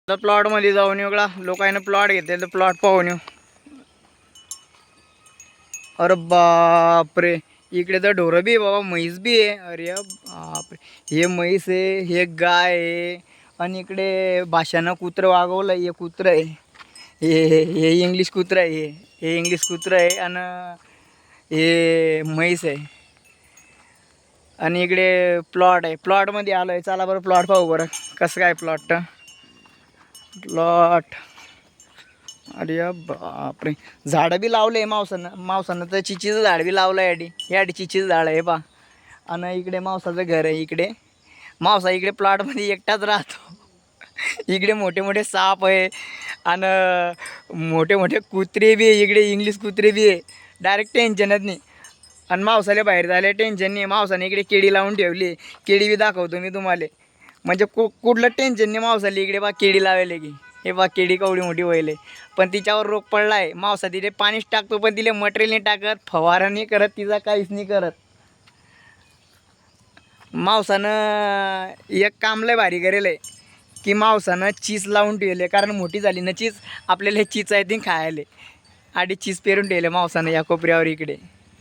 तर प्लॉट मध्ये जाऊन येऊ का लोकांनी प्लॉट घेतले तर प्लॉट पाहून येऊ। अरे बापरे, इकडे तर ढोरं बी आहे बाबा, म्हैस बी आहे। अरे बापरे, हे म्हैस आहे, हे गाय आहे आणि इकडे भाषानं कुत्रं वागवलं, हे कुत्रं आहे, हे इंग्लिश कुत्रं आहे, हे इंग्लिश कुत्रं आहे आणि हे म्हैस आहे। आणि इकडे प्लॉट आहे, प्लॉटमध्ये आलो आहे। चला बरं प्लॉट पाहू बरं कसं काय प्लॉट। अरे बापरे, झाडं बी लावले मावसानं तर चिचीचं झाड बी लावलं याडी चिचीचं झाड आहे पा। आणि इकडे मावसाचं घर आहे। इकडे मावसा इकडे प्लॉटमध्ये एकटाच राहतो। इकडे मोठे मोठे साप आहे आणि मोठे मोठे कुत्रे बी आहे, इकडे इंग्लिश कुत्रे बी आहे। डायरेक्ट टेन्शनच नाही आणि मावसाला बाहेर झाले टेन्शन नाही। मावसाने इकडे केळी लावून ठेवली, केळी बी दाखवतो मी तुम्हाला। म्हणजे कुठलं टेन्शन नाही मावसाला। इकडे बा केळी लावायला की हे बा केळी कवडी मोठी व्हायले, पण तिच्यावर रोग पडला आहे। मावसा तिथे पाणीच टाकतो पण तिला मटेरियल नाही टाकत, फवारा नाही करत, तिचा काहीच नाही करत। मावसानं एक काम लय भारी करेल आहे की मावसानं चीज लावून ठेवले, कारण मोठी झाली ना चीज आपल्याला चीज आहे ती खायला। आधी चीज पेरून ठेवले मावसानं या कोपऱ्यावर इकडे।